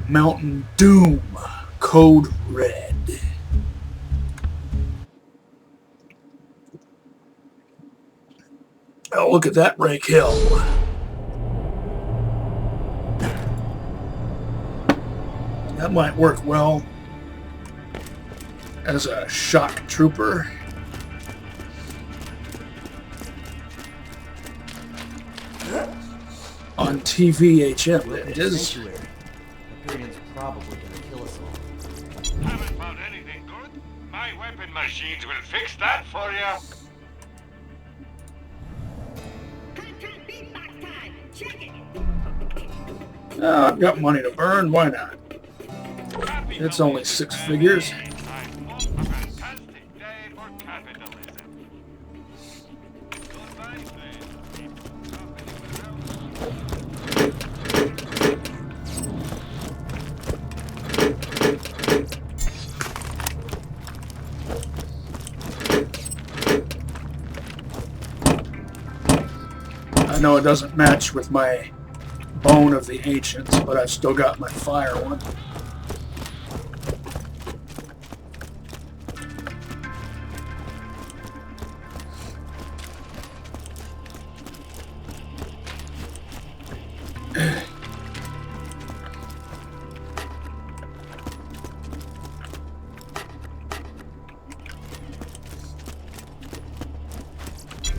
Mountain Doom, Code Red. Oh, look at that rake hill. That might work well as a shock trooper. On TVHM, that is. Hyperion's probably gonna kill us all. Haven't found anything good. My weapon machines will fix that for you. I've got money to burn, why not? It's only 6 figures. I know it doesn't match with my Bone of the Ancients, but I've still got my fire one.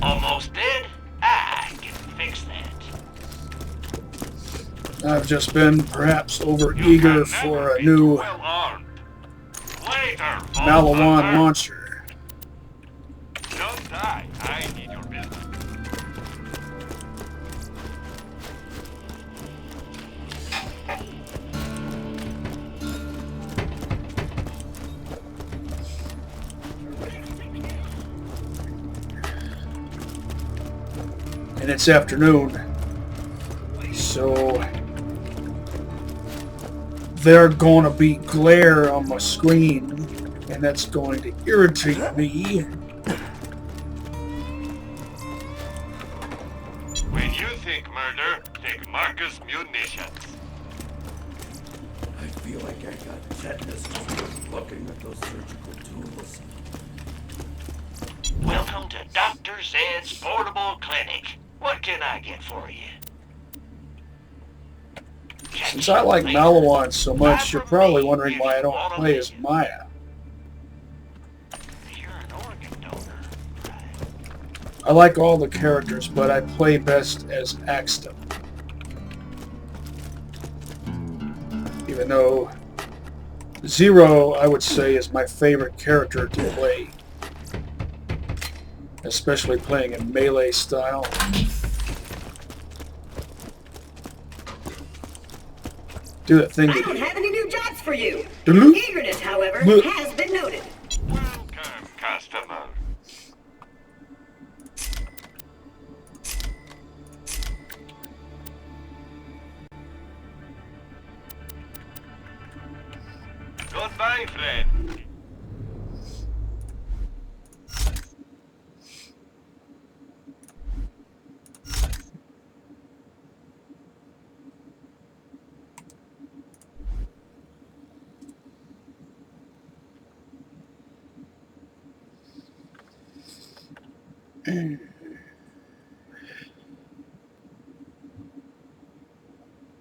Almost dead? I can fix that. I've just been perhaps over-eager for a new Malawan launcher. Don't die. I need your business. And it's afternoon, so there's going to be glare on my screen, and that's going to irritate me. When you think murder, think Marcus Munitions. I feel like I got tetanus just looking at those surgical tools. Welcome to Dr. Zed's Portable Clinic. What can I get for you? Since I like Malawan so much, you're probably wondering why I don't play as Maya. You're an organ donor, right? I like all the characters, but I play best as Axton. Even though Zero, I would say, is my favorite character to play. Especially playing in melee style. Do that thing. I don't have any new jobs for you. Duluth. Eagerness, however, Look. has been noted. Welcome, customer. Goodbye, friend.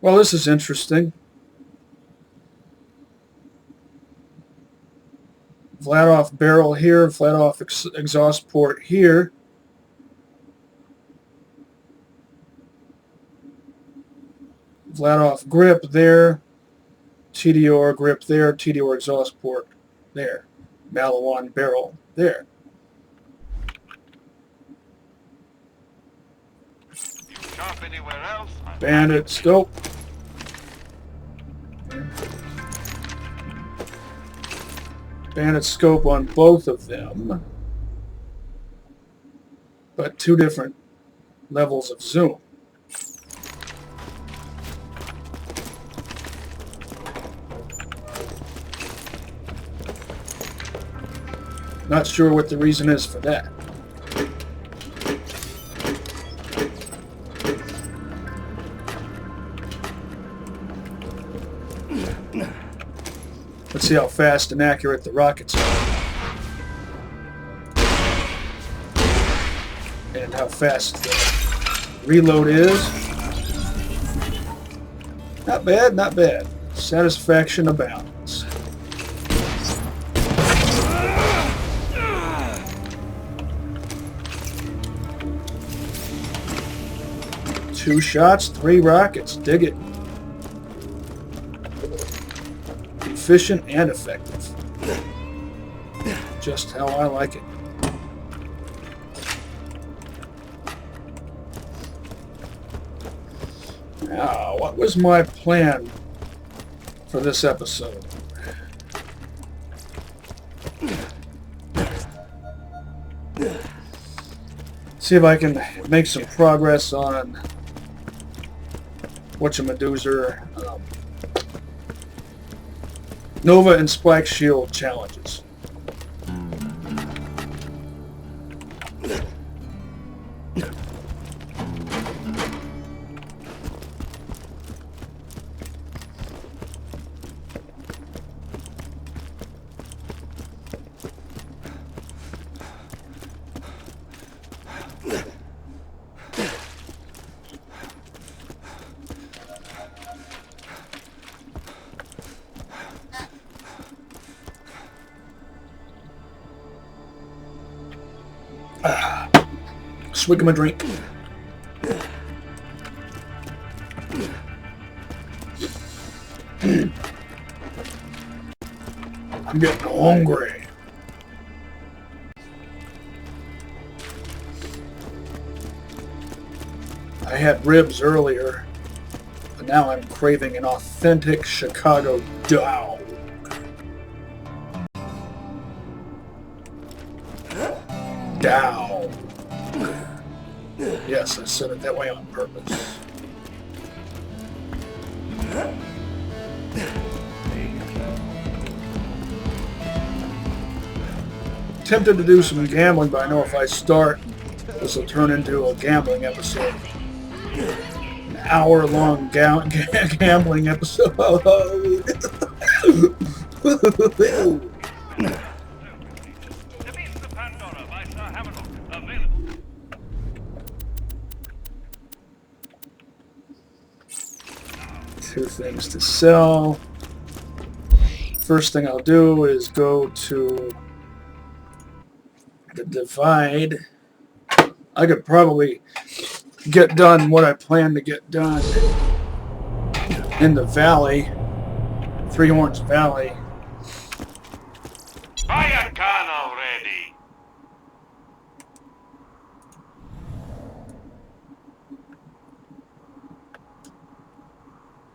Well, this is interesting. Flat off barrel here, flat off exhaust port here. Flat off grip there, TDR grip there, TDR exhaust port there. Malawan barrel there. Shop anywhere else? Bandit scope. Bandit scope on both of them, but 2 different levels of zoom. Not sure what the reason is for that. Let's see how fast and accurate the rockets are. And how fast the reload is. Not bad, not bad. Satisfaction abounds. Two shots, 3 rockets. Dig it. Efficient and effective. Just how I like it. Now, what was my plan for this episode? See if I can make some progress on whatchamadoozer, Nova and Spike Shield challenges. Swig him a drink. I'm getting hungry. I had ribs earlier, but now I'm craving an authentic Chicago dog. Dog. Yes, I said it that way on purpose. Tempted to do some gambling, but I know if I start, this will turn into a gambling episode. An hour-long gambling episode. Two things to sell. First thing I'll do is go to the divide. I could probably get done what I plan to get done in the valley, Three Horns Valley. Buy a gun already.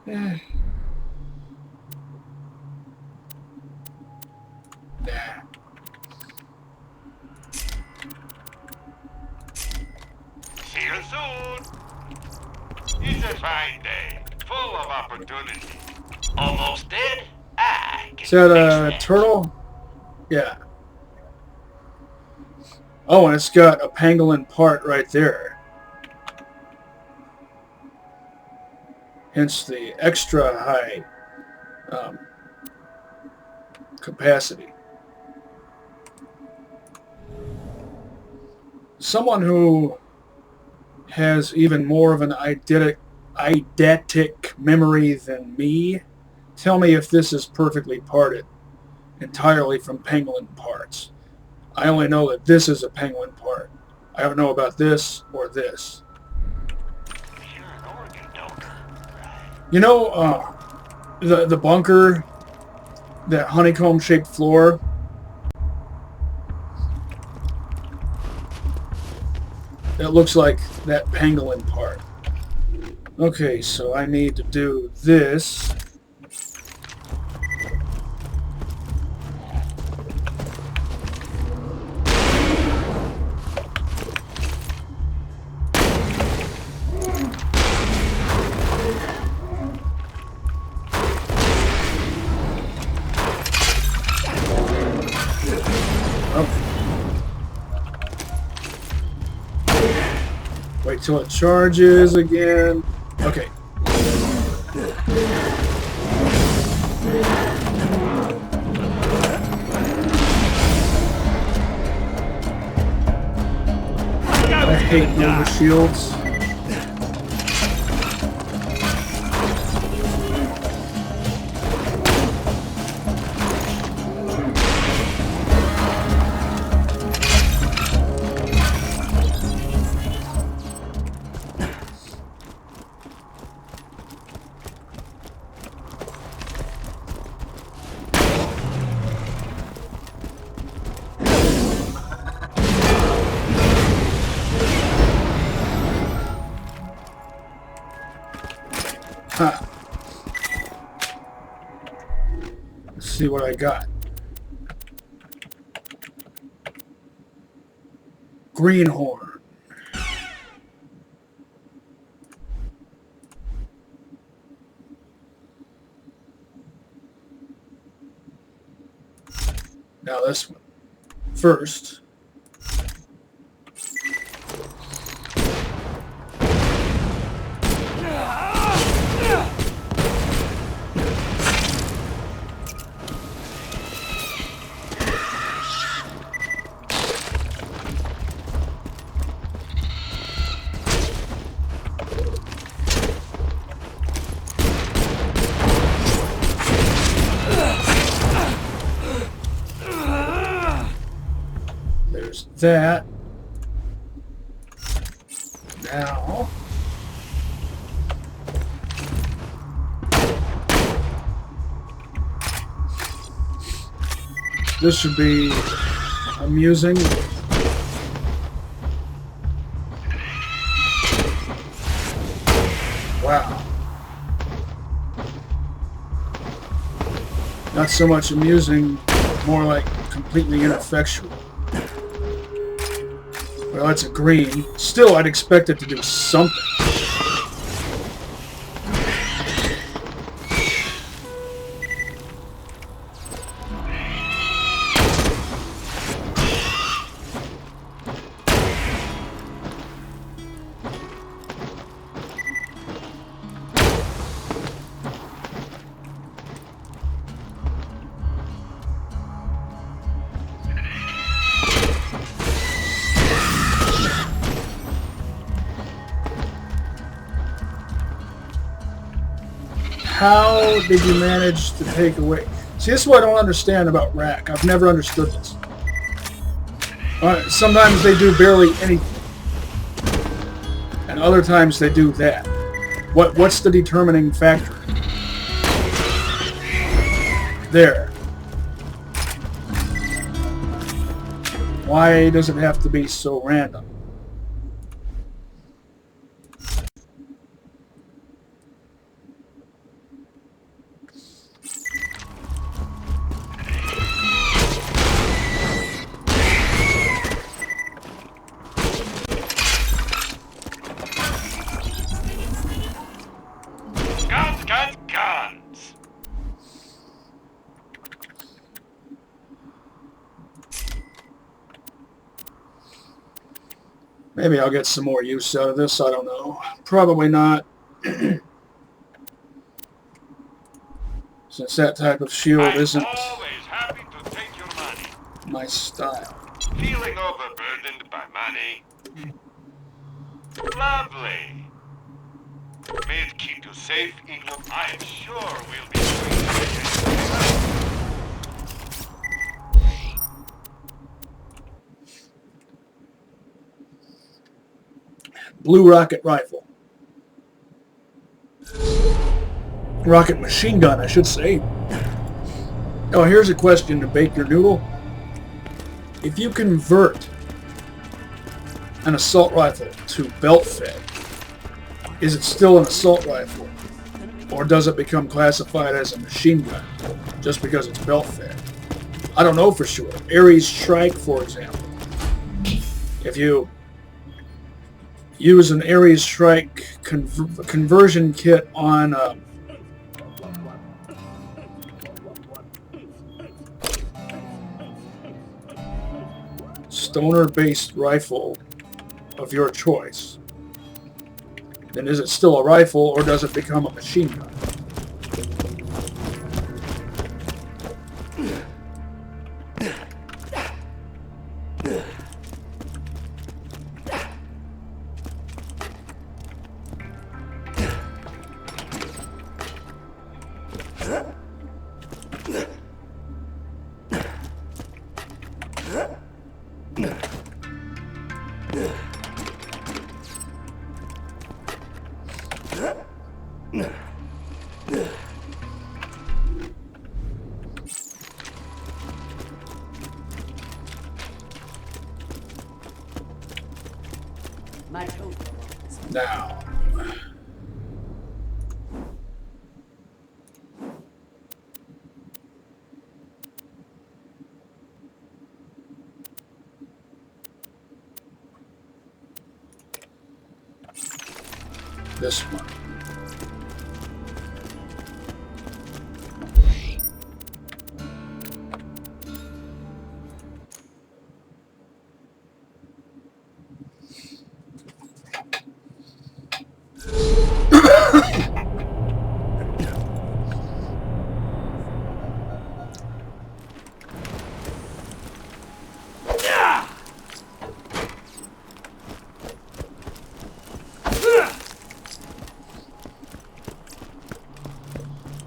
Nah. See you soon. It's a fine day, full of opportunity. Almost dead? Is that a turtle? Yeah. Oh, and it's got a pangolin part right there. Hence the extra high capacity. Someone who has even more of an eidetic memory than me, tell me if this is perfectly parted entirely from pangolin parts. I only know that this is a pangolin part. I don't know about this or this. You know, the bunker, that honeycomb-shaped floor? It looks like that pangolin part. Okay, so I need to do this. Wait till it charges again. Okay. hate Nova shields. Huh. Let's see what I got. Greenhorn. Now this one. First. There's that. Now. This should be amusing. Wow. Not so much amusing, more like completely ineffectual. Well, it's a green. Still, I'd expect it to do something. How did you manage to take away... See, this is what I don't understand about Rack. I've never understood this. Sometimes they do barely anything. And other times they do that. What's the determining factor? There. Why does it have to be so random? Guns. Maybe I'll get some more use out of this. I don't know. Probably not. Since that type of shield isn't Always happy to take your money. my style. Feeling overburdened by money? Lovely. May it keep you safe, England. I am sure we'll be Blue rocket rifle. Rocket machine gun, I should say. Oh, here's a question to bake your noodle. If you convert an assault rifle to belt fed, is it still an assault rifle? Or does it become classified as a machine gun just because it's belt fed? I don't know for sure. Ares Strike, for example. If you use an Ares Strike conversion kit on a stoner-based rifle of your choice, then is it still a rifle or does it become a machine gun? My coat. Now. This one.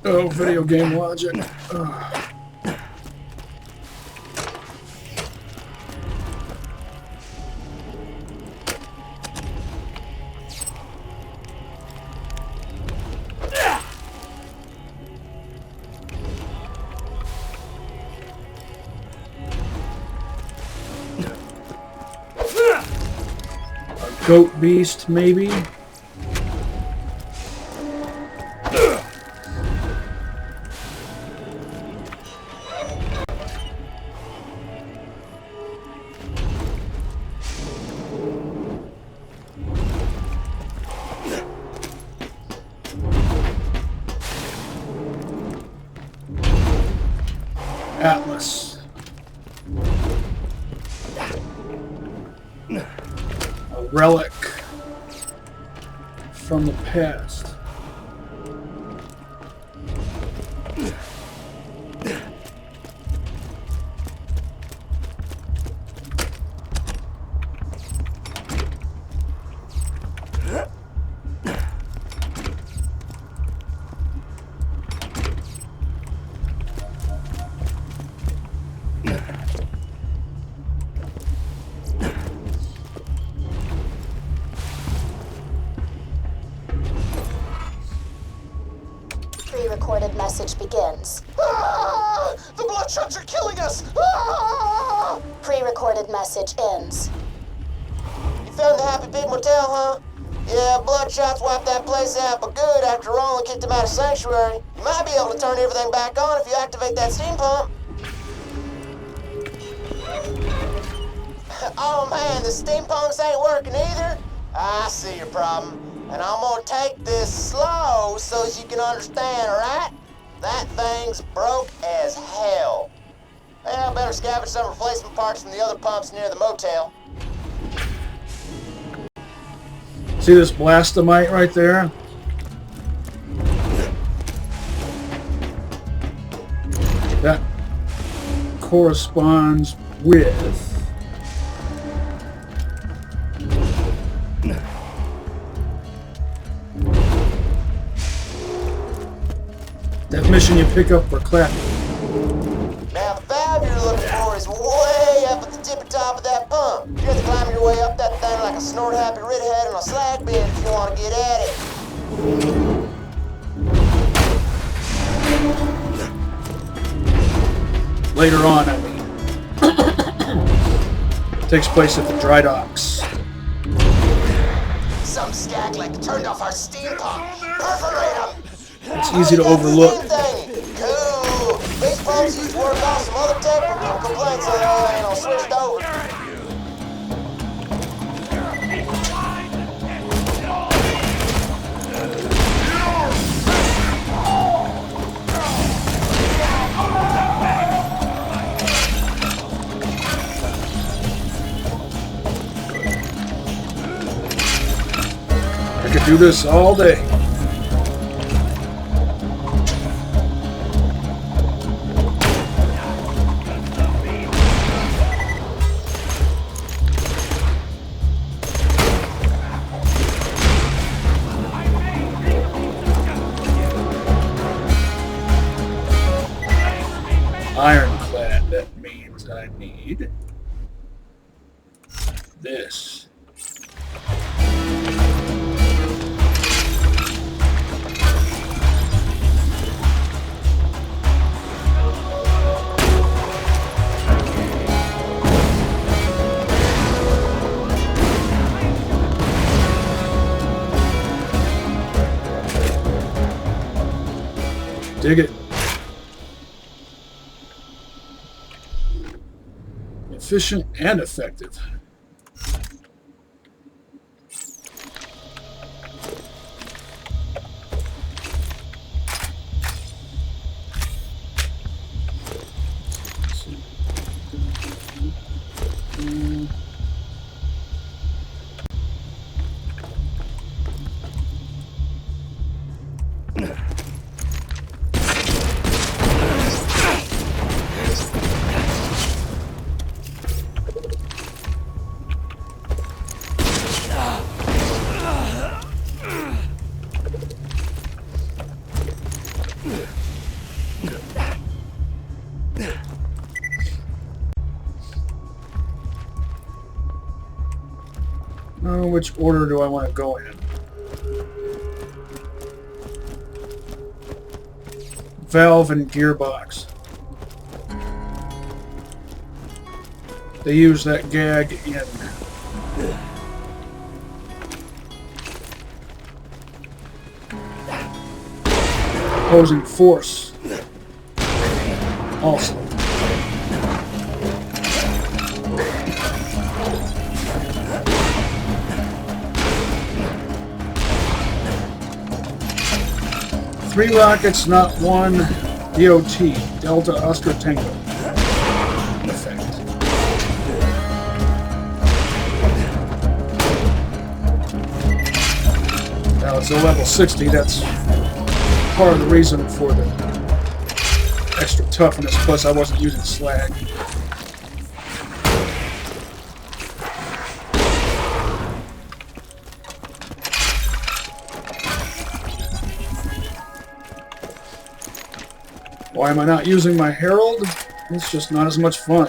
Oh, video game logic. Ugh. A goat beast, maybe? Atlas. A relic from the past. Pre-recorded message begins. Ah! The bloodshots are killing us! Ah! Pre-recorded message ends. You found the Happy Pig Motel, huh? Yeah, bloodshots wiped that place out, but good after Roland kicked him out of Sanctuary. You might be able to turn everything back on if you activate that steam pump. Oh man, the steam pumps ain't working either? I see your problem. And I'm gonna take this slow so as you can understand, alright? That thing's broke as hell. Well, better scavenge some replacement parts from the other pumps near the motel. See this blastomite right there? That corresponds with that mission you pick up for Clappy. Now, the valve you're looking for is way up at the tippy top of that pump. You have to climb your way up that thing like a snort-happy redhead on a slag bed if you want to get at it. Later on, I mean. Takes place at the dry docks. Some skag-like turned off our steam pump. Perforate them! It's easy to overlook. Cool. These pumps used to work off some other technical complaints, and I'll switch it over. I could do this all day. Ironclad, that means I need this. Dig it. Efficient and effective. Which order do I want to go in? Valve and gearbox. They use that gag in opposing force. Also. Three rockets, not one. DOT, Delta Oscar Tango. Effect. Now it's a level 60, that's part of the reason for the extra toughness, plus I wasn't using slag. Why am I not using my Herald? It's just not as much fun.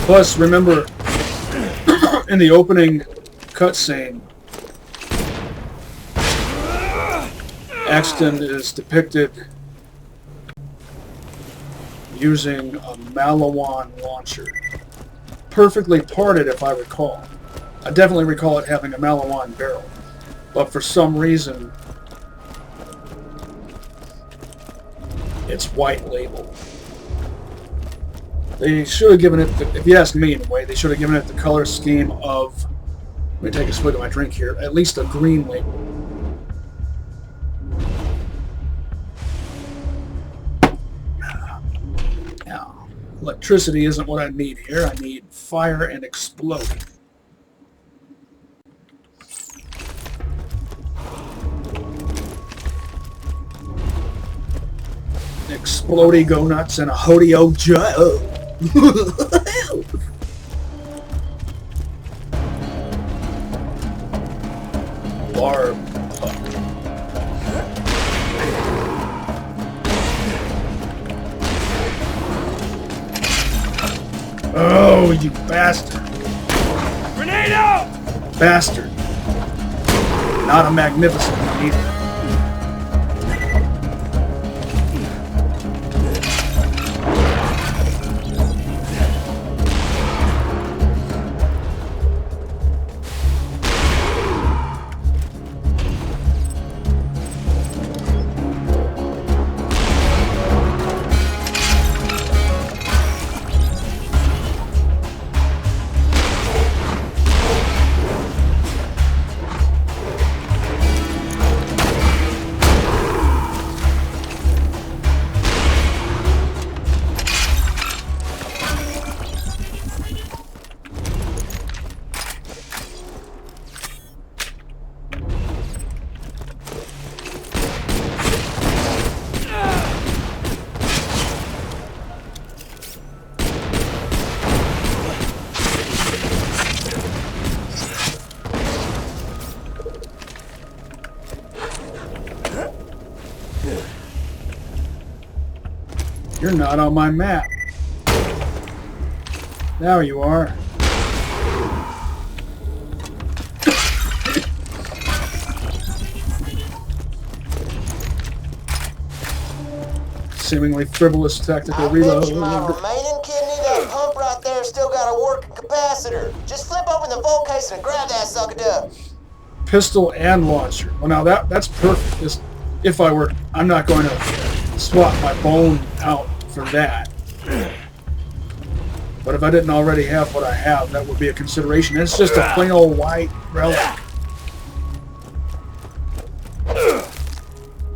Plus, remember, in the opening cutscene, Axton is depicted using a Malawan launcher. Perfectly parted, if I recall. I definitely recall it having a Malawan barrel. But for some reason, it's white label. They should have given it, if you ask me anyway, they should have given it the color scheme of, let me take a swig of my drink here, at least a green label. Now, electricity isn't what I need here. I need fire and exploding. Explodey go nuts and a hodeo Joe. Barb. Oh, you bastard. Grenade out! Bastard. Not a magnificent one either. You're not on my map. Now you are. Seemingly frivolous tactical reload. I bet you my remaining kidney, that pump right there, still got a working capacitor. Just flip open the vault case and grab that sucker duck. pistol and launcher. Well, now that's perfect. Just if I'm not going to swap my bone out for that. But if I didn't already have what I have, that would be a consideration. It's just a plain old white relic.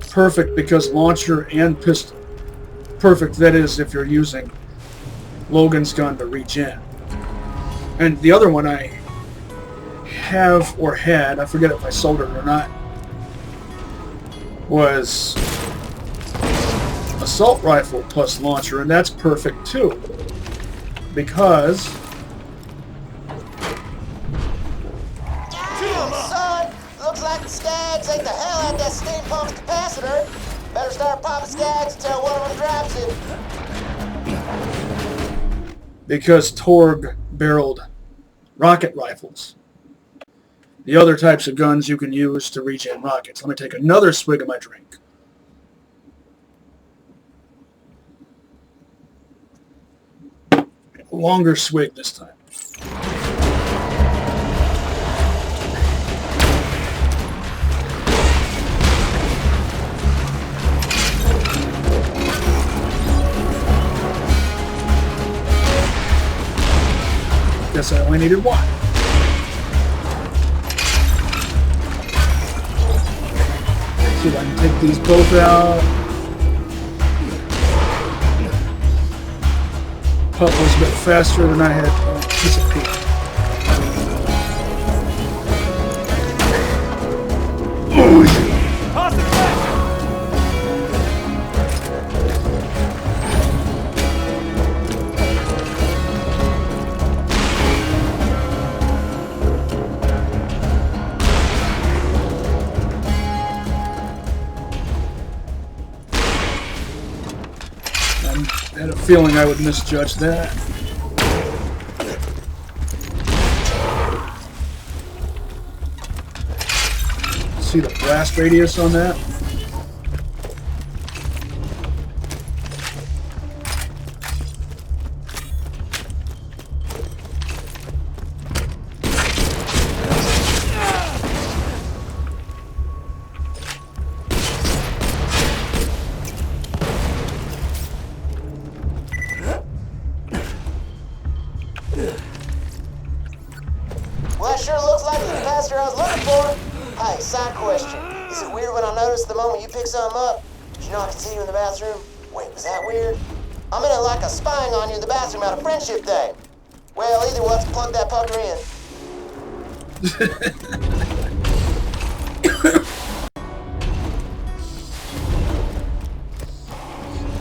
Perfect because launcher and pistol. Perfect, that is, if you're using Logan's gun to reach in. And the other one I have or had, I forget if I sold it or not, was assault rifle plus launcher, and that's perfect too. Because Damn, son! Looks like the Skags ate the hell out of that steam pump's capacitor. Better start popping Skags until one of them drops it. because Torg barreled rocket rifles. The other types of guns you can use to reach in rockets. Let me take another swig of my drink. Longer swig this time. Guess I only needed one. See if I can take these both out. Putt was a bit faster than I had anticipated. Toss it back! I had a feeling I would misjudge that. See the blast radius on that? Well, that sure looks like the capacitor I was looking for. Hey, side question. Is it weird when I notice the moment you pick something up? Did you know I can see you in the bathroom? Wait, was that weird? I'm in it like a spying on you in the bathroom out of friendship thing. Well, either way, let's plug that pucker in.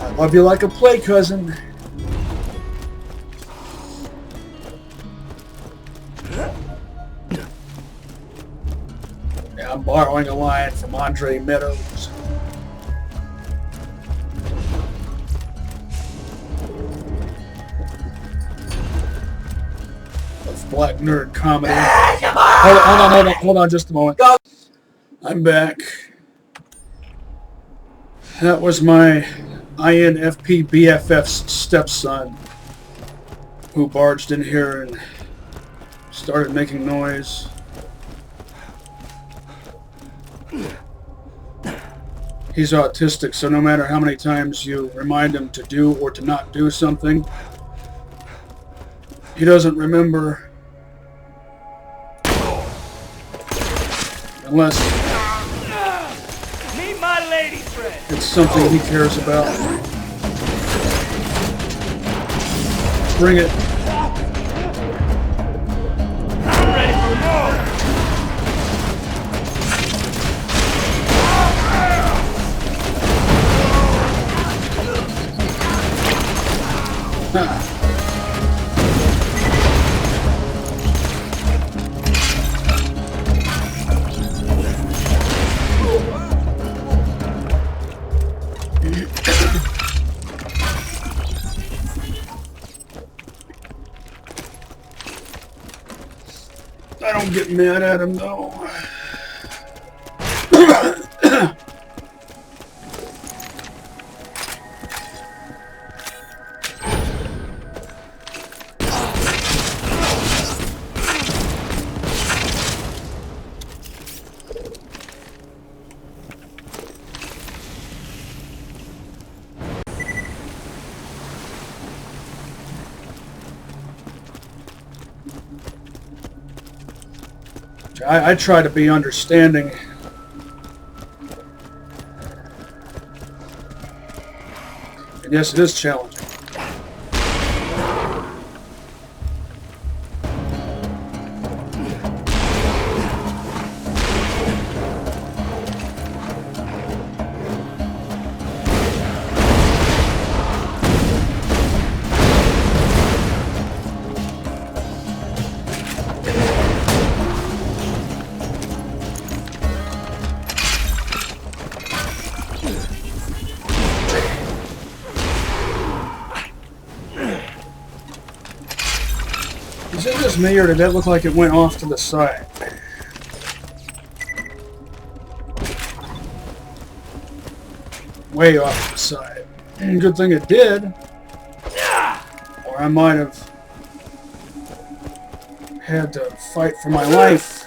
I love you like a play cousin. Yeah, I'm borrowing a line from Andre Meadows. Of Black Nerd Comedy. Hold on just a moment. I'm back. That was my INFP BFF's stepson who barged in here and started making noise. He's autistic, so no matter how many times you remind him to do or to not do something, he doesn't remember unless Meet my lady friend! it's something he cares about. Bring it. I'm ready for more! I don't get mad at him though. I try to be understanding. And yes, it is challenging. Is it just me, or did that look like it went off to the side? Way off to the side. Good thing it did. Or I might have had to fight for my life.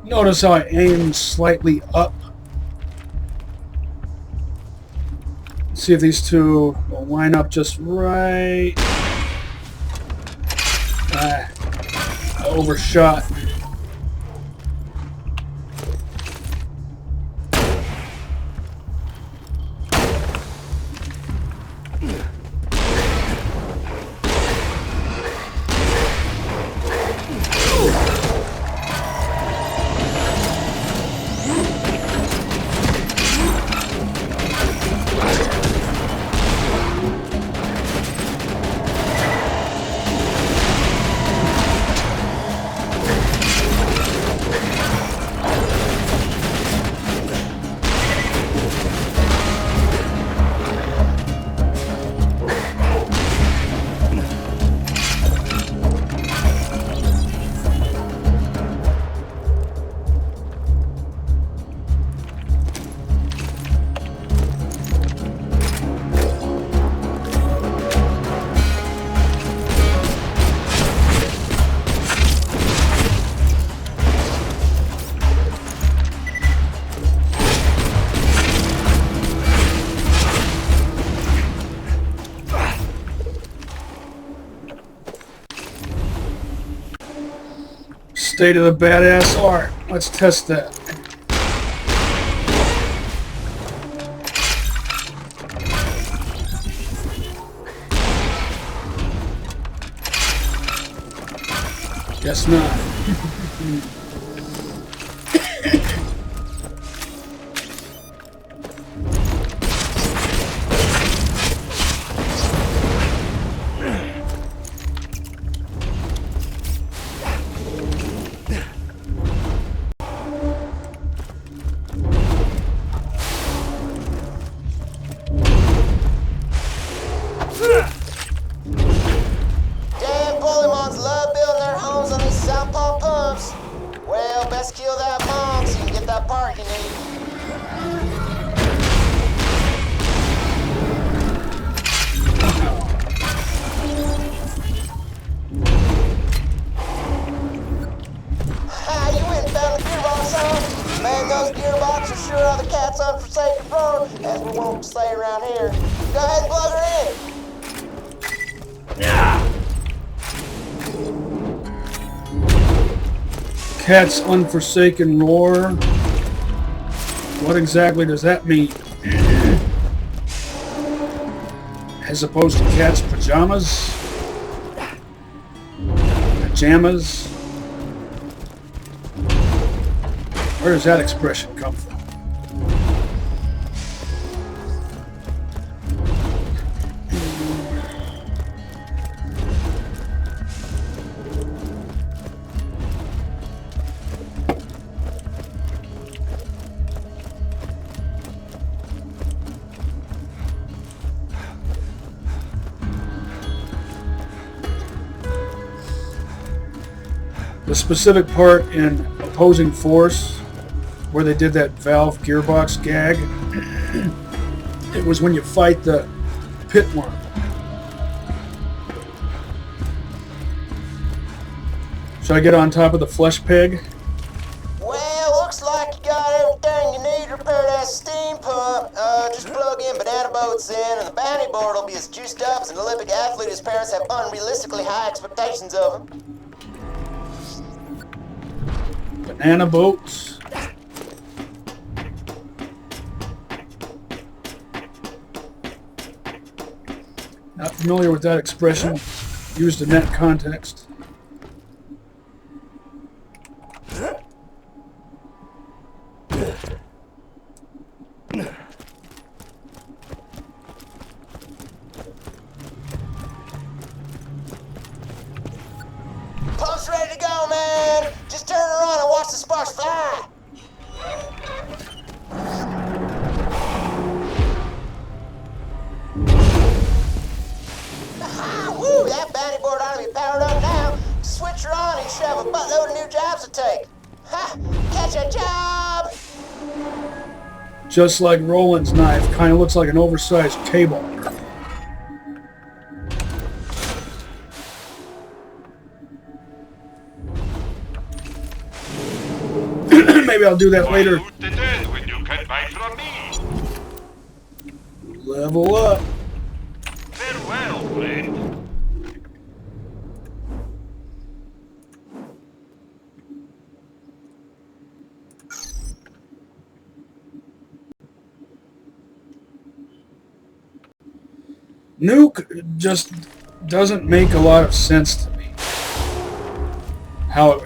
Notice how I aim slightly up. See if these two will line up just right. I overshot. State of the badass art. Let's test that. Guess not. Cat's unforsaken roar. What exactly does that mean? As opposed to cat's pajamas? Pajamas? Where does that expression come from? The specific part in Opposing Force where they did that valve gearbox gag, it was when you fight the pitworm. Should I get on top of the flesh pig? Well, looks like you got everything you need to repair that steam pump. Just plug in banana boats in, and the bounty board will be as juiced up as an Olympic athlete whose parents have unrealistically high expectations of him. Banana boats. Not familiar with that expression used in that context. Pump's ready to go, man. Just turn her on and watch the sparks fly. Aha, woo, that bounty board ought to be powered up now. Switch her on and you should have a buttload of new jobs to take. Ha, catch a job. Just like Roland's knife, kind of looks like an oversized cable. Maybe I'll do that later. Why loot the dead when you can buy from me? Level up. Farewell, friend. Nuke just doesn't make a lot of sense to me. How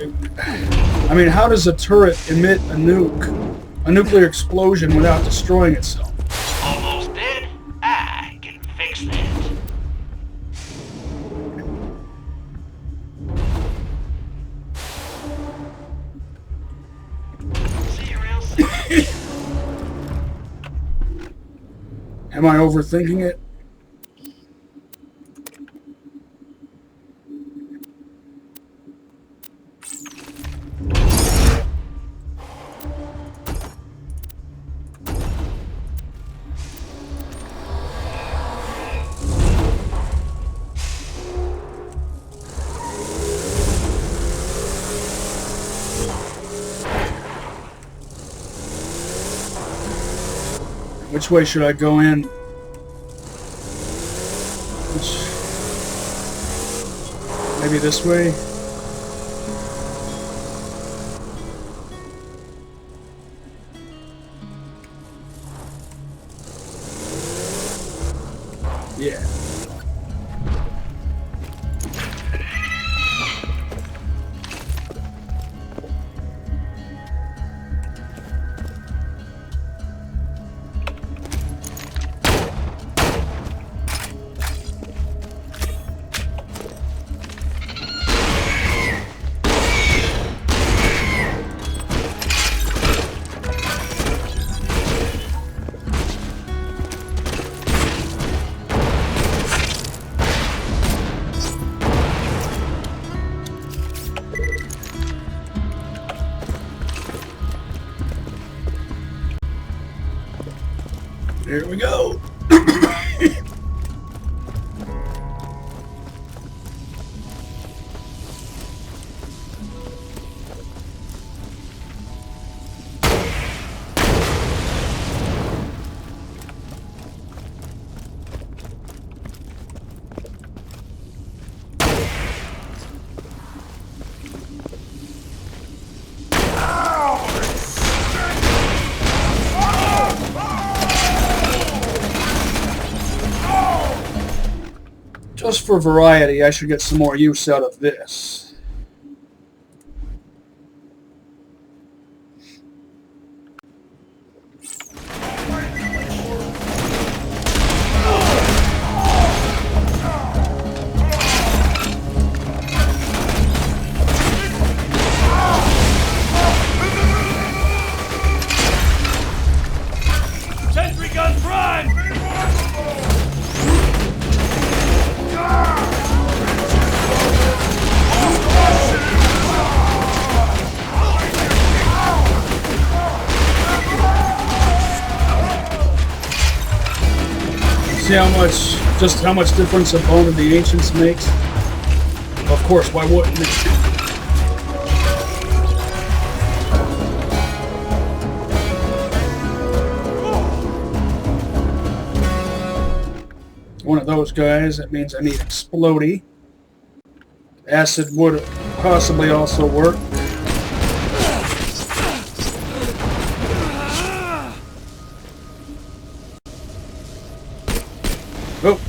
does a turret emit a nuclear explosion without destroying itself? Almost dead? I can fix that. See you real soon. Am I overthinking it? Which way should I go in? Maybe this way? Yeah. Here we go. Just for variety, I should get some more use out of this. Sentry gun prime! See just how much difference a Bone of the Ancients makes? Of course, why wouldn't it? One of those guys, that means I need Explodey. Acid would possibly also work. Oh.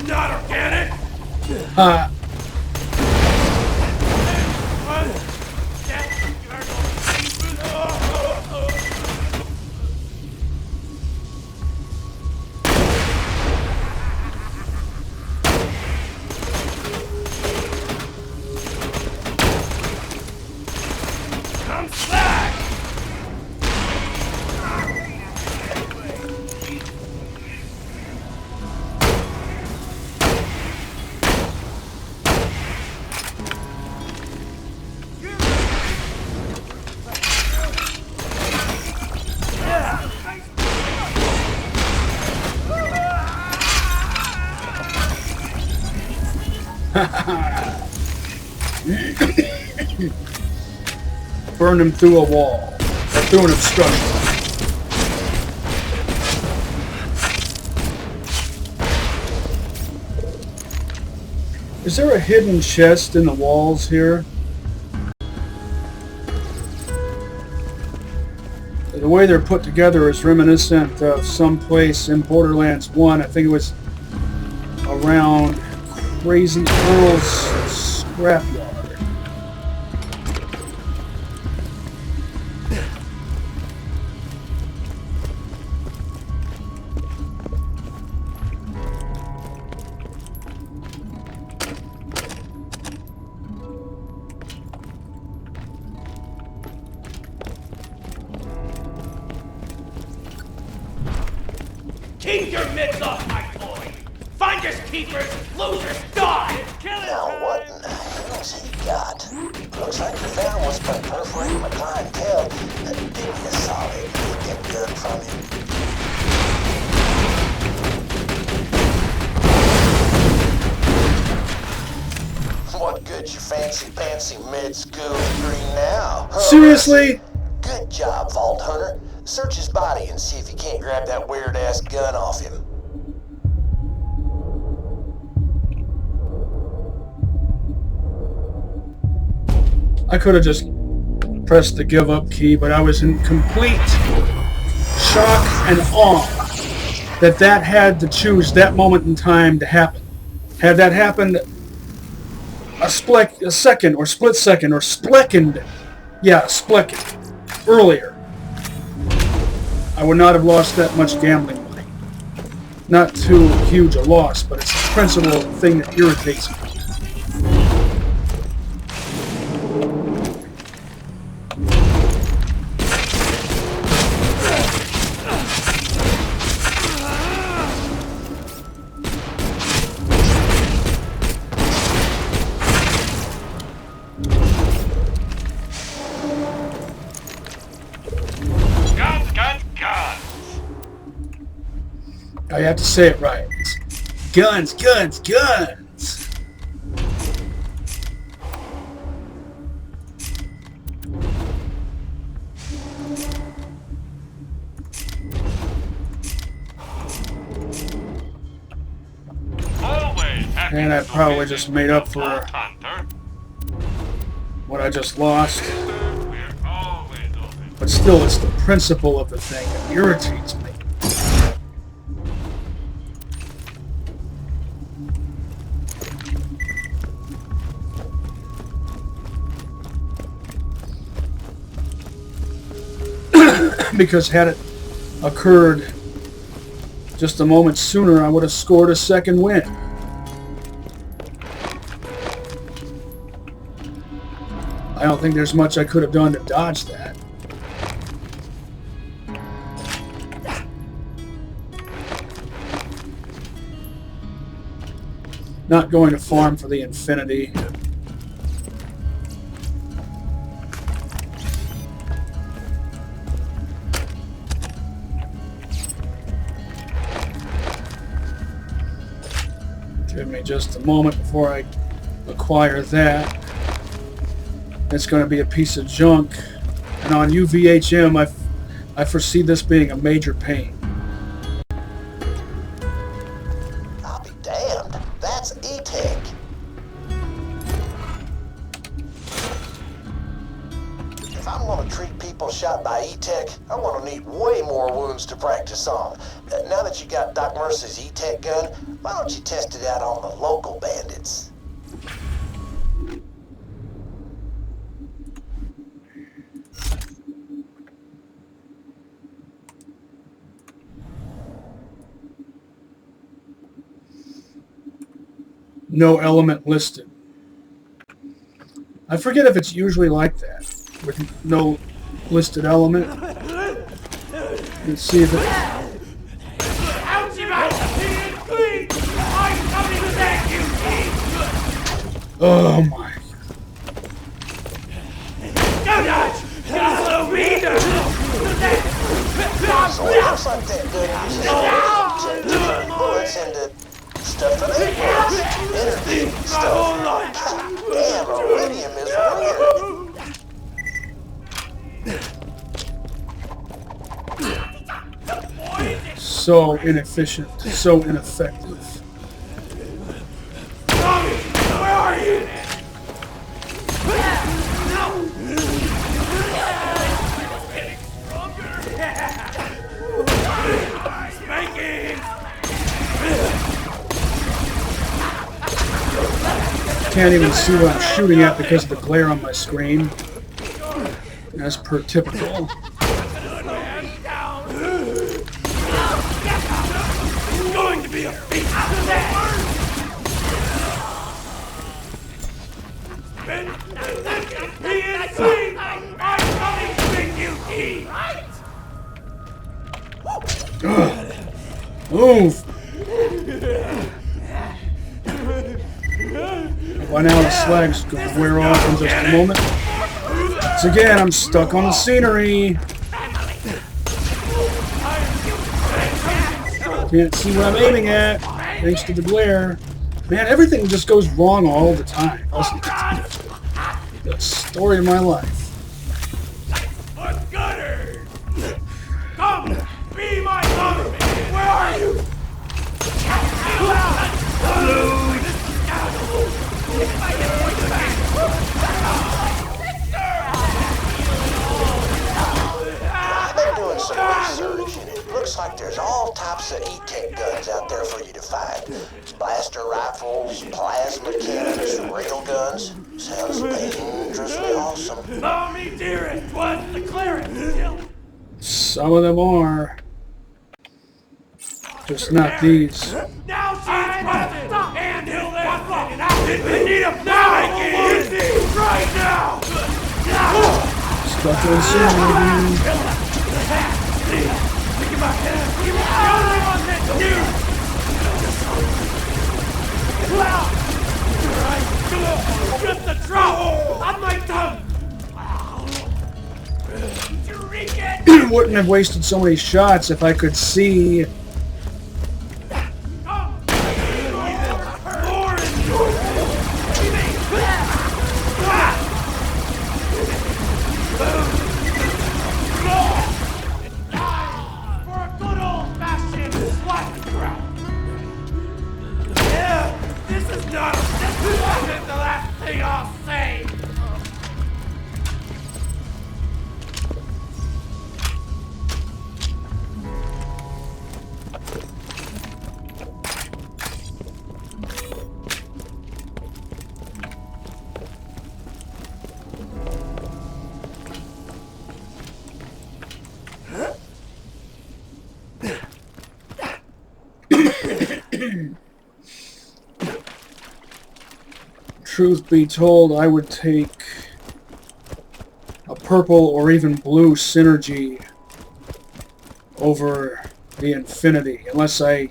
Not organic! Come back! Burn him through a wall, or through an obstruction. Is there a hidden chest in the walls here? The way they're put together is reminiscent of some place in Borderlands 1. I think it was around Crazy Earl's scrapyard. Keep your mitts off my boy! Finders keepers, losers die! Now what in the hell's he got? Looks like he found what's been perforating my clientele. Give me a solid, get good from him. What good your fancy mid-school degree now? Huh? Seriously? Good job, Vault Hunter. Search his body and see if you can't grab that weird-ass gun off him. I could have just pressed the give up key, but I was in complete shock and awe that had to choose that moment in time to happen. Had that happened a second or split second or spleckened, earlier, I would not have lost that much gambling money. Not too huge a loss, but it's the principal thing that irritates me. I have to say it right. It's guns, guns, guns! And I probably just made up for what I just lost. But still, it's the principle of the thing that irritates me. Because had it occurred just a moment sooner, I would have scored a second win. think there's much I could have done to dodge that. Not going to farm for the infinity. Give me just a moment before I acquire that. It's going to be a piece of junk. And on UVHM, I foresee this being a major pain. I'll be damned. That's E-Tech. If I'm going to treat people shot by E-Tech, I'm going to need way more wounds to practice on. Now that you got Doc Mercy's E-Tech gun, why don't you test it out on the local bandits? No element listed. I forget if it's usually like that, with no listed element. Let's see if it... Ouchie, my clean! I'm coming back, you king! Oh my... Go dodge! Follow me! So it looks like that gun uses turn bullets into stuff for their guns. Energy and stuff. Damn, iridium is weird. So inefficient, so ineffective. Tommy, where are you? Spanking! Can't even see what I'm shooting at because of the glare on my screen. As per typical. It's going to be a feast! PNC! I'm coming to you, T! Move! By now the slag's gonna wear off in just a moment. Once again, I'm stuck on the scenery. Can't see what I'm aiming at, thanks to the glare. Man, everything just goes wrong all the time, doesn't it? The story of my life. What's gutter? Come, be my government! Where are you? I've been doing some research, and it looks like there's all types of E-Tech guns out there for you to find. Blaster rifles, plasma cannons, rail guns. Sounds dangerously awesome. Mommy dearest, what's the clearance? Some of them are. Just not these. Now she's busted! And he'll I need a bag! Right now! Stuck on scenery. Give my head! Give me the only one that do! Just the drop on my tongue! Wouldn't have wasted so many shots if I could see. Truth be told, I would take purple or even blue synergy over the infinity, unless I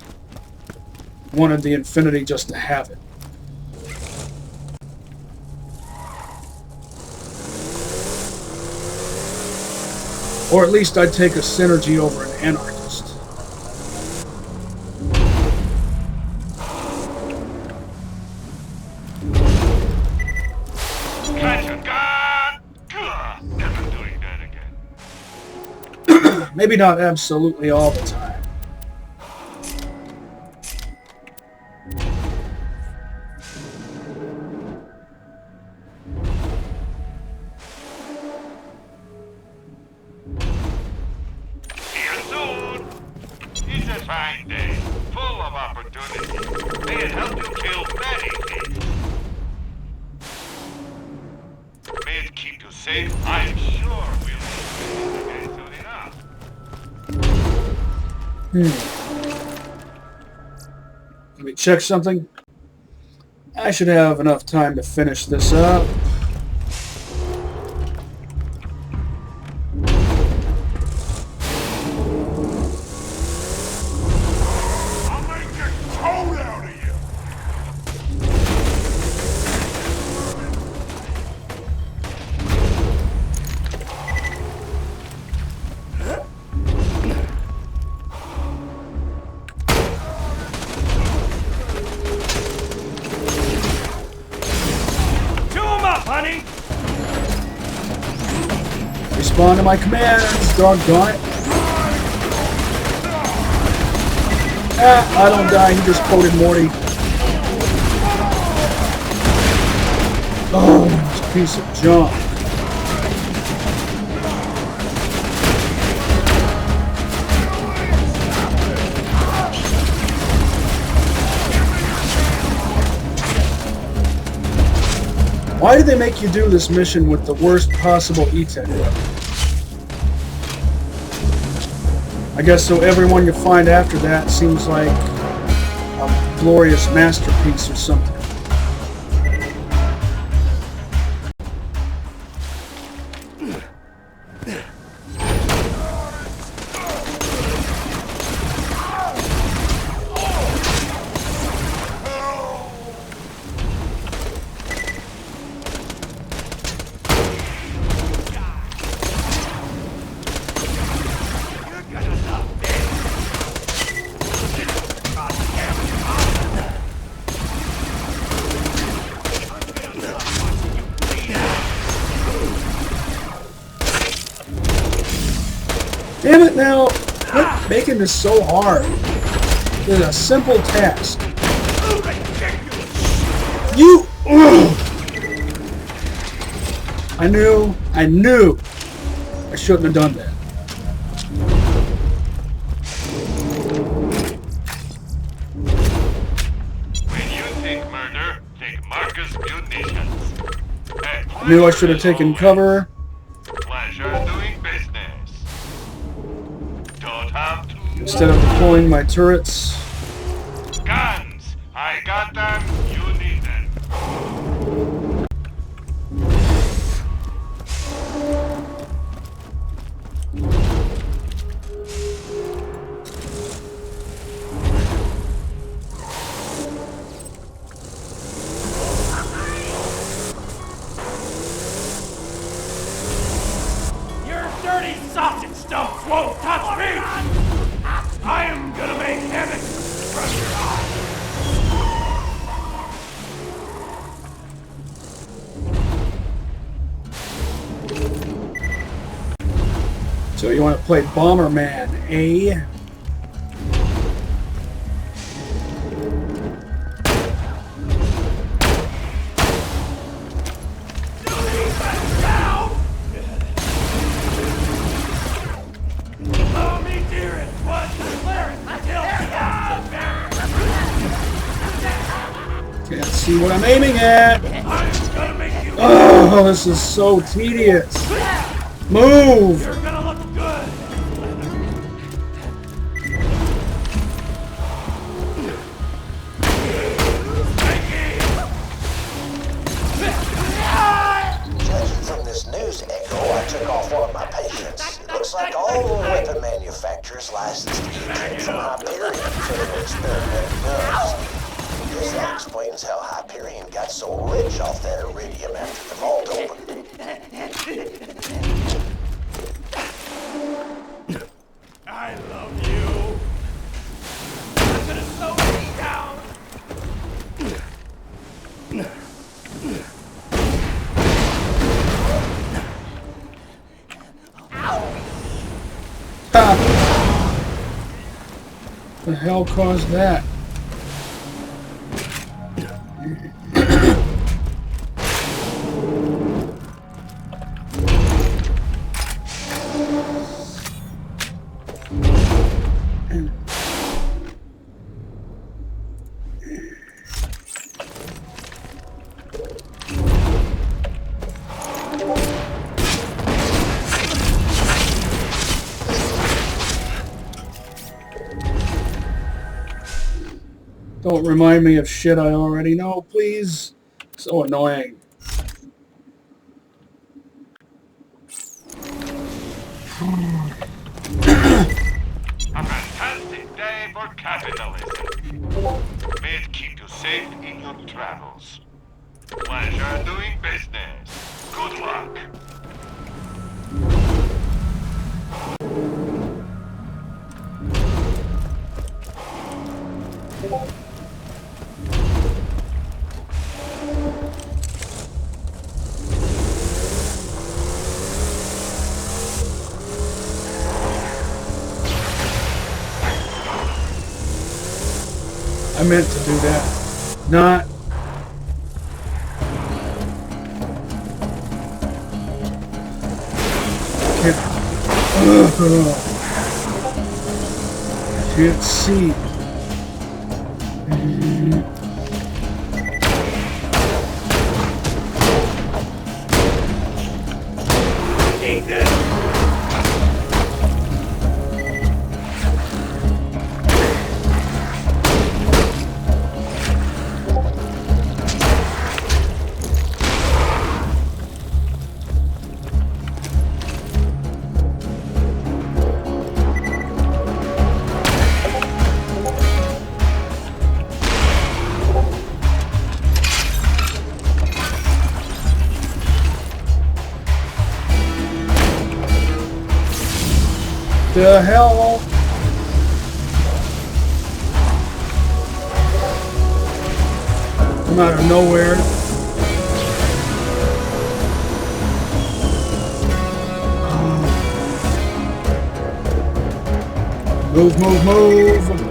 wanted the infinity just to have it. Or at least I'd take a synergy over an anarchist. Catch a gun! Never doing that again. Maybe not absolutely all the time. See you soon. It's a fine day, full of opportunity. May it help you kill many things. May it keep you safe. I'm sure we'll see you soon enough. Let me check something. I should have enough time to finish this up. I'll make a toad out of you. Chew 'em up, honey! Respond to my commands, doggone it. Ah, I don't die, he just quoted Morty. Oh, this piece of junk. Why did they make you do this mission with the worst possible E-Tech weapon? I guess so everyone you find after that seems like a glorious masterpiece or something. Damn it now! Quit making this so hard. It's a simple task. You! Ugh. I knew I shouldn't have done that. When you think murder, think Marcus munitions. I knew I should have taken cover. Pleasure doing business. Don't have to. Instead of deploying my turrets. Guns! I got them, you need them. Your dirty sausage stumps won't touch me! I am gonna make heaven from your eyes! So you want to play Bomberman, eh? Blow me dearest, what declare it until Can't see what I'm aiming at. I'm gonna make you. Oh, this is so tedious. Move! You're gonna look good. Judging from this news echo I took All weapon manufacturers licensed E-Tech from Hyperion for their experimental guns. Guess that explains how Hyperion got so rich off that iridium after the vault opened. I love you. You're gonna slow me down. The hell caused that? Don't remind me of shit I already know, please. So annoying. A fantastic day for capitalism. May it keep you safe in your travels. Pleasure doing business. Good luck. I meant to do that. Not. Can't see. Take this. The hell? Come out of nowhere. Move, move, move.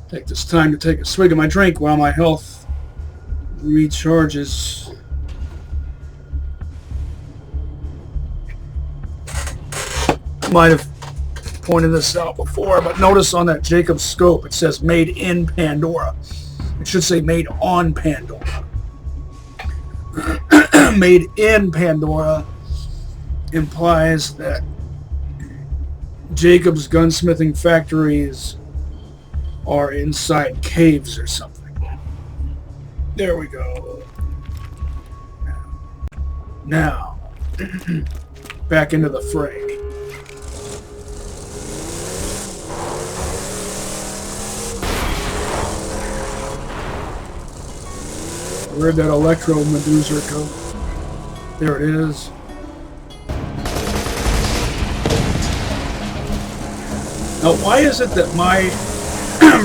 Take this time to take a swig of my drink while my health recharges. Might have pointed this out before, but notice on that Jacob's scope it says made in Pandora. It should say made on Pandora. Made in Pandora implies that Jacob's gunsmithing factories are inside caves or something. There we go. Now, back into the fray. Where'd that electro Medusa go? There it is. Now, why is it that my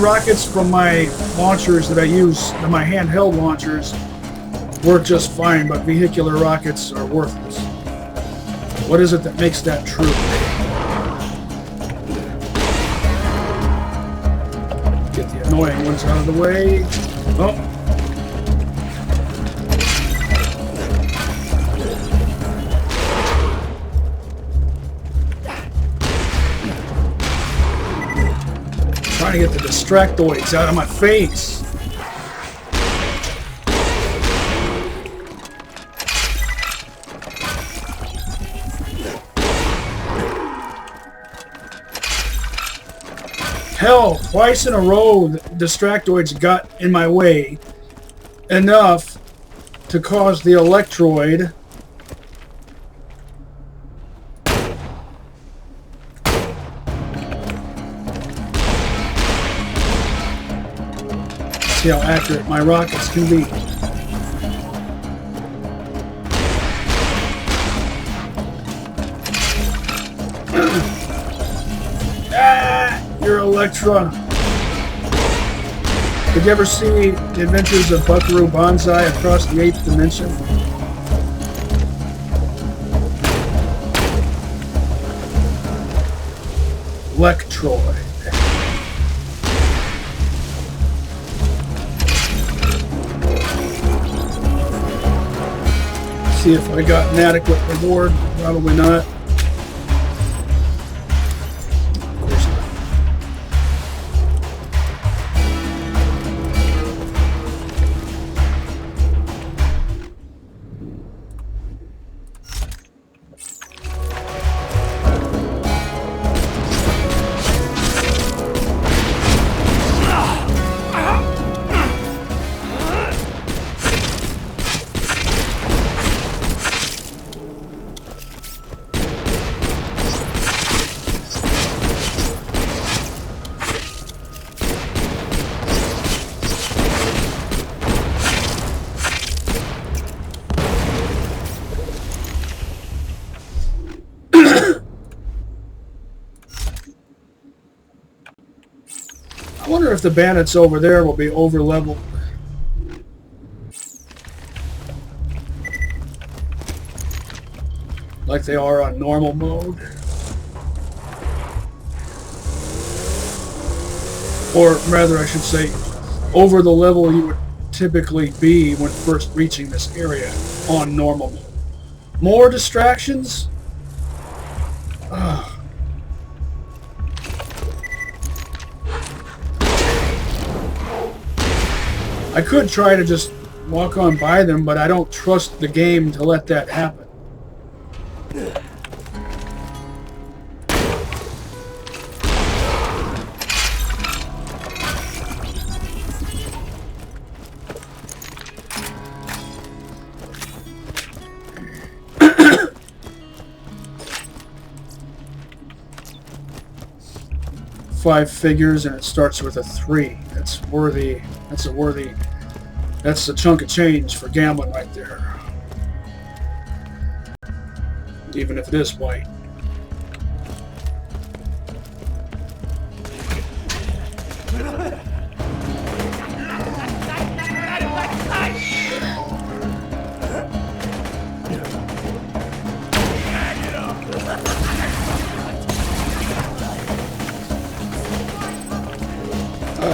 rockets from my launchers that I use, my handheld launchers, work just fine, but vehicular rockets are worthless? What is it that makes that true? Get the annoying ones out of the way. Oh. Trying to get the distractoids out of my face. Hell, twice in a row, the distractoids got in my way enough to cause the electroid see how accurate my rockets can be. Your Electra. Did you ever see The Adventures of Buckaroo Banzai Across the 8th Dimension? Electroid. See if I got an adequate reward. Probably not. I wonder if the bandits over there will be over-leveled. Like they are on normal mode. Or rather, I should say, over the level you would typically be when first reaching this area on normal mode. More distractions? Ugh. I could try to just walk on by them, but I don't trust the game to let that happen. Five figures and it starts with a 3. That's worthy. That's a chunk of change for gambling right there. Even if it is white.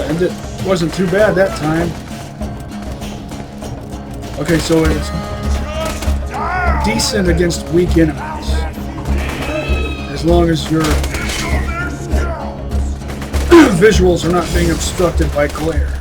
And it wasn't too bad that time. Okay, so it's decent against weak enemies. As long as your visuals are not being obstructed by glare.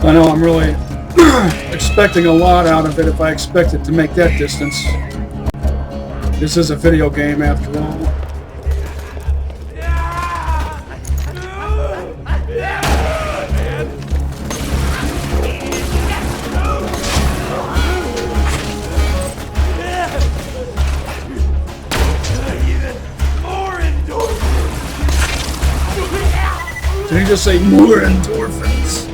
I know I'm really expecting a lot out of it if I expect it to make that distance. This is a video game after all. Did he just say more endorphins?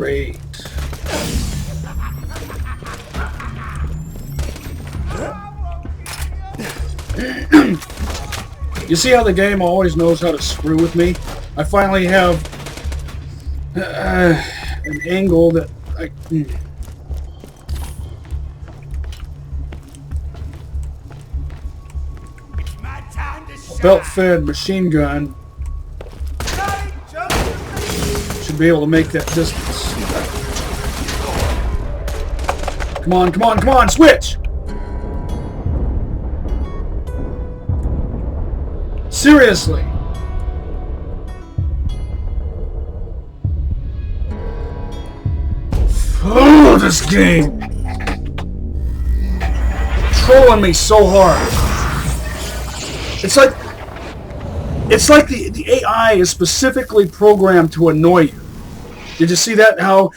Great. You see how the game always knows how to screw with me? I finally have an angle that I... Belt-fed machine gun should be able to make that distance. Come on, come on, come on, switch! Seriously! Oh, this game! Trolling me so hard. It's like the AI is specifically programmed to annoy you. Did you see that? How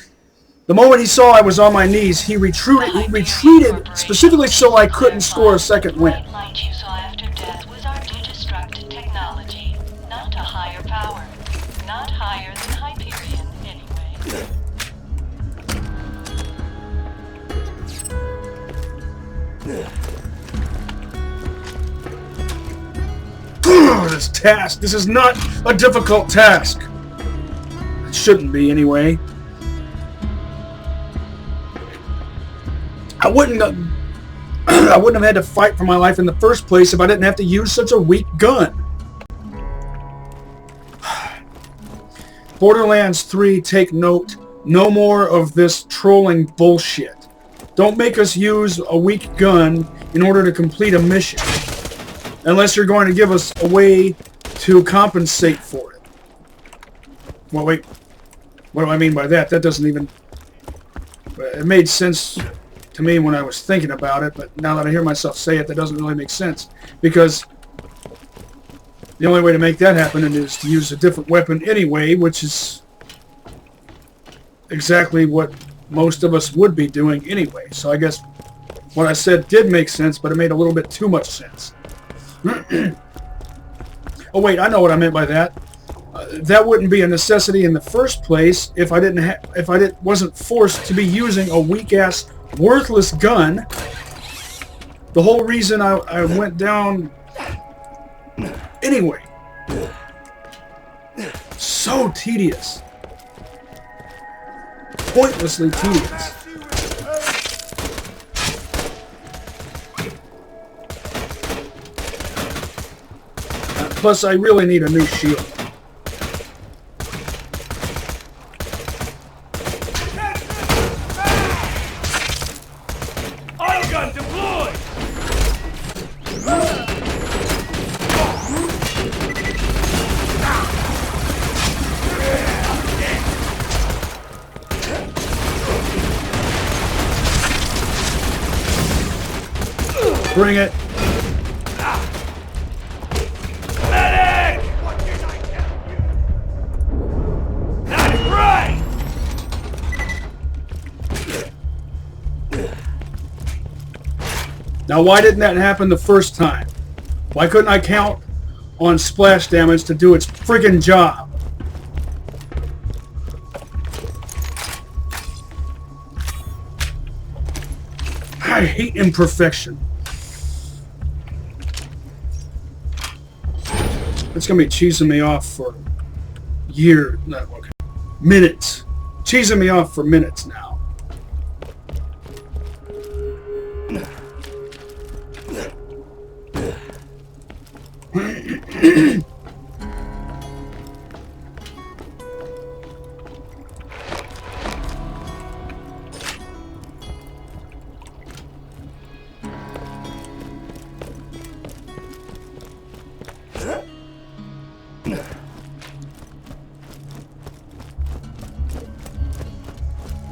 the moment he saw I was on my knees, he retreated specifically so I couldn't score a second win. The light you saw after death was our destruct technology, not a higher power, not higher than Hyperion anyway. This task. This is not a difficult task. It shouldn't be, anyway. I wouldn't have had to fight for my life in the first place if I didn't have to use such a weak gun. Borderlands 3, take note. No more of this trolling bullshit. Don't make us use a weak gun in order to complete a mission. Unless you're going to give us a way to compensate for it. Well, wait. What do I mean by that? That doesn't even... It made sense to me when I was thinking about it, but now that I hear myself say it, that doesn't really make sense. Because the only way to make that happen is to use a different weapon anyway, which is exactly what most of us would be doing anyway. So I guess what I said did make sense, but it made a little bit too much sense. Oh wait, I know what I meant by that. That wouldn't be a necessity in the first place if I wasn't forced to be using a weak-ass, worthless gun. The whole reason I went down anyway. So tedious. Pointlessly tedious. Plus, I really need a new shield. Autogun deployed! Bring it. Medic! What did I tell you? That's right! Now, why didn't that happen the first time? Why couldn't I count on splash damage to do its friggin' job? I hate imperfection. It's gonna be cheesing me off for years. No, okay. Minutes. Cheesing me off for minutes now.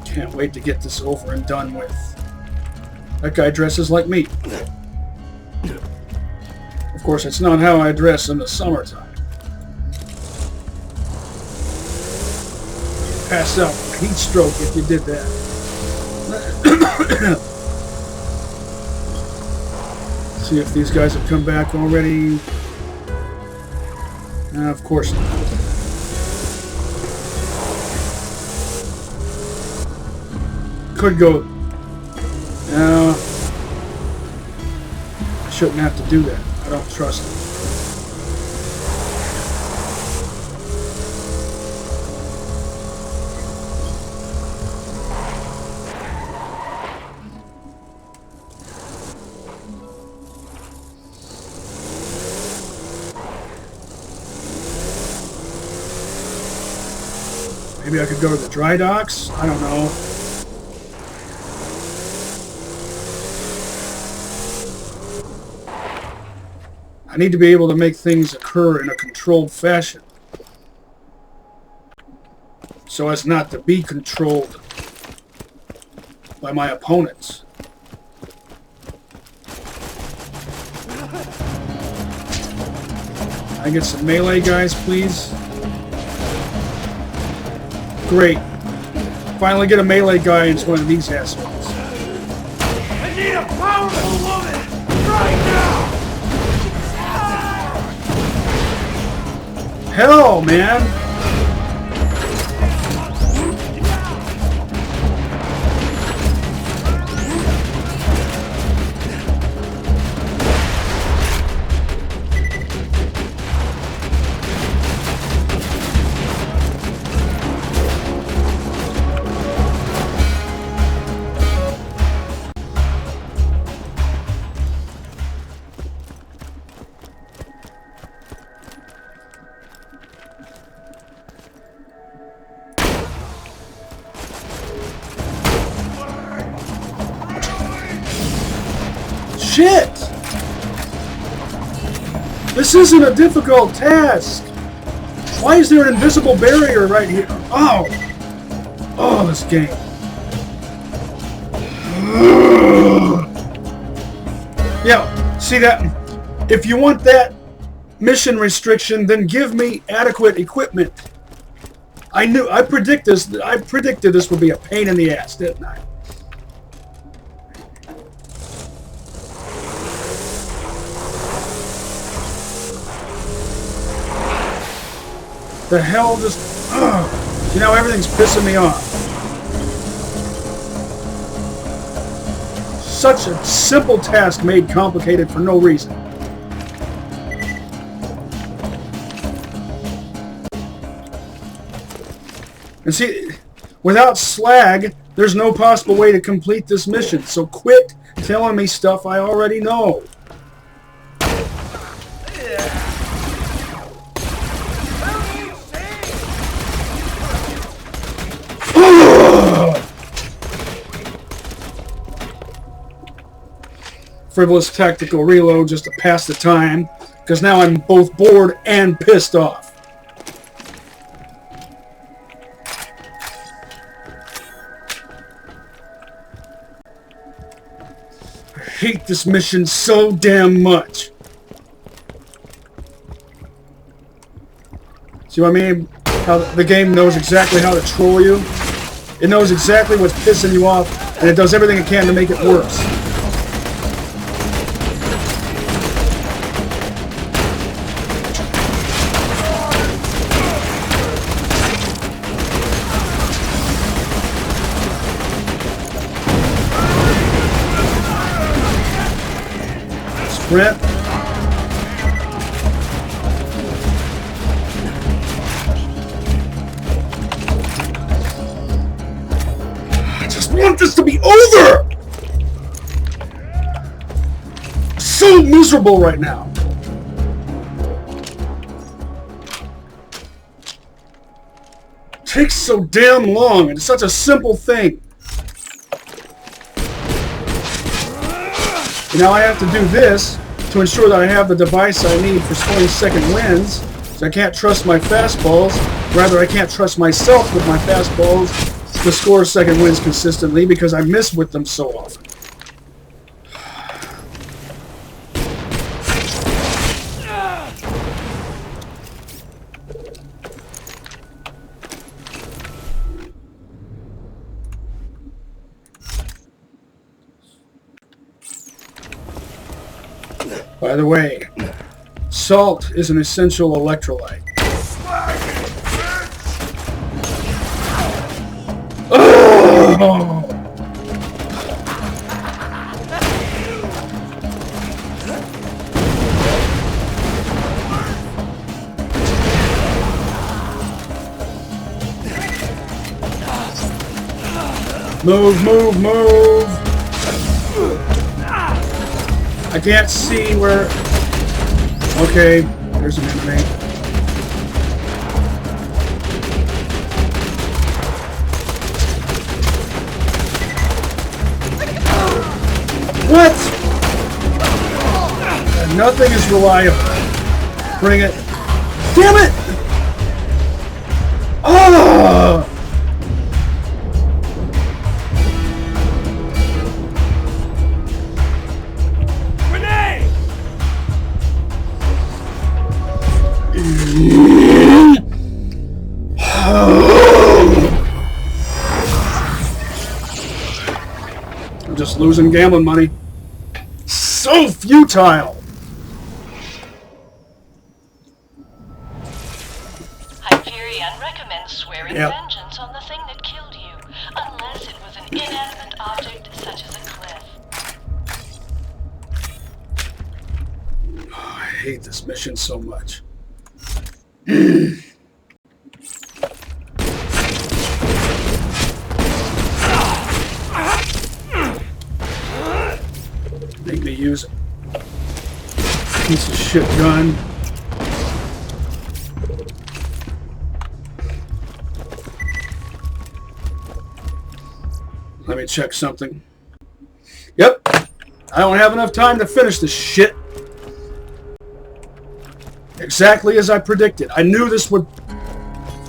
Can't wait to get this over and done with. That guy dresses like me. Of course, it's not how I dress in the summertime. Pass out from heat stroke if you did that. See if these guys have come back already. Of course not. could go... No. I shouldn't have to do that. I don't trust it. Maybe I could go to the dry docks? I don't know. I need to be able to make things occur in a controlled fashion, so as not to be controlled by my opponents. Can I get some melee guys, please? Great. Finally get a melee guy into one of these assholes. I need a powerful woman right now! Hell, man! Shit! This isn't a difficult task! Why is there an invisible barrier right here? Oh! Oh, this game. Yeah, see that? If you want that mission restriction, then give me adequate equipment. I predicted this would be a pain in the ass, didn't I? The hell just... You know, everything's pissing me off. Such a simple task made complicated for no reason. And see, without slag, there's no possible way to complete this mission. So quit telling me stuff I already know. Frivolous tactical reload just to pass the time, because now I'm both bored and pissed off. I hate this mission so damn much. See what I mean? How the game knows exactly how to troll you. It knows exactly what's pissing you off, and it does everything it can to make it worse. Sprint. I just want this to be over! I'm so miserable right now. It takes so damn long, and it's such a simple thing. Now I have to do this to ensure that I have the device I need for scoring second wins. So I can't trust my fastballs. Rather, I can't trust myself with my fastballs to score second wins consistently because I miss with them so often. By the way, salt is an essential electrolyte. Oh! Move, move, move! I can't see where... Okay, there's an enemy. What? Nothing is reliable. Bring it. Damn it! Oh! Grenade! I'm just losing gambling money. So futile! Hyperion recommends swearing Yep. vengeance on the thing that killed you, unless it was an inanimate object such as a cliff. Oh, I hate this mission so much. Make me use a piece of shit gun. Let me check something. Yep. I don't have enough time to finish this shit. Exactly as I predicted. I knew this would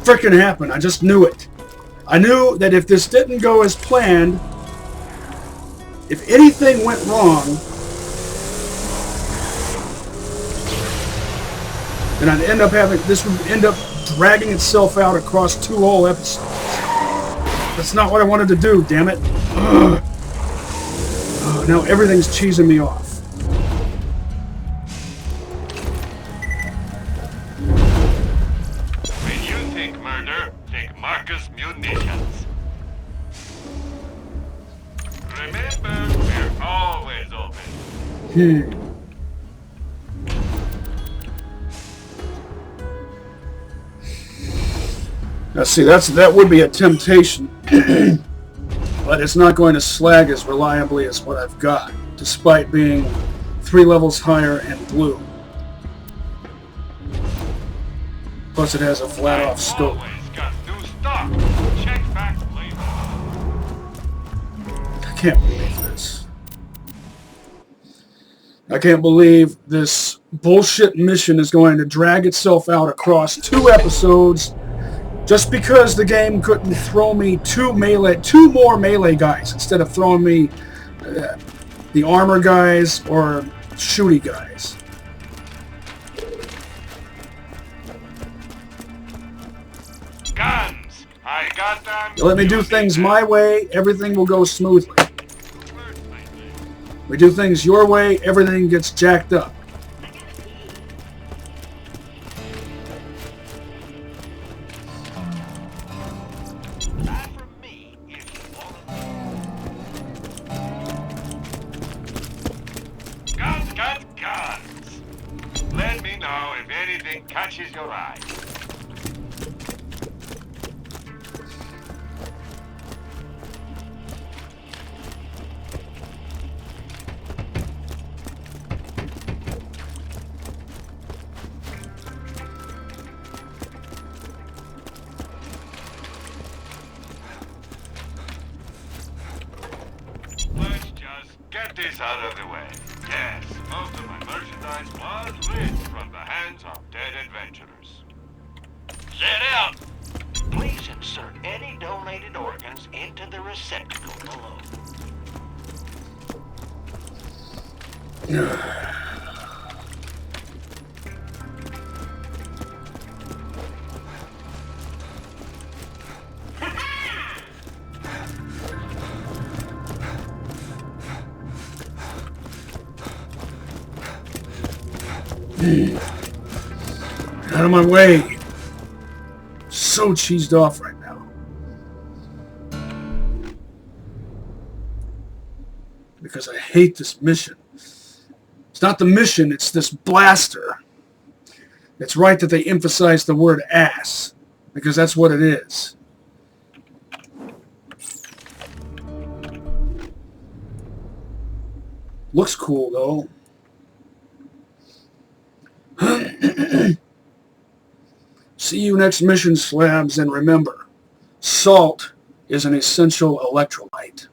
frickin' happen. I just knew it. I knew that if this didn't go as planned, if anything went wrong, then I'd end up having, this would end up dragging itself out across 2 whole episodes. That's not what I wanted to do, damn it. Ugh. Oh, now everything's cheesing me off. When you think murder, think Marcus Munitions. Remember, we're always open. Now see, that would be a temptation, but it's not going to slag as reliably as what I've got, despite being 3 levels higher and blue. Plus it has a flat-off scope. Always got new stock. Check back later. I can't believe this. I can't believe this bullshit mission is going to drag itself out across 2 episodes just because the game couldn't throw me 2 more melee guys instead of throwing me the armor guys or shooty guys. Guns! I got them. You let me do things my way, everything will go smoothly. We do things your way, everything gets jacked up. Not from me, if you want. Guns, guns, guns! Let me know if anything catches your eye. Let's just get this out of the way. Yes, most of my merchandise was ripped from the hands of dead adventurers. Set out! Please insert any donated organs into the receptacle below. Out of my way. So cheesed off right now. Because I hate this mission. It's not the mission, it's this blaster. It's right that they emphasize the word ass. Because that's what it is. Looks cool, though. See you next mission, slabs, and remember, salt is an essential electrolyte.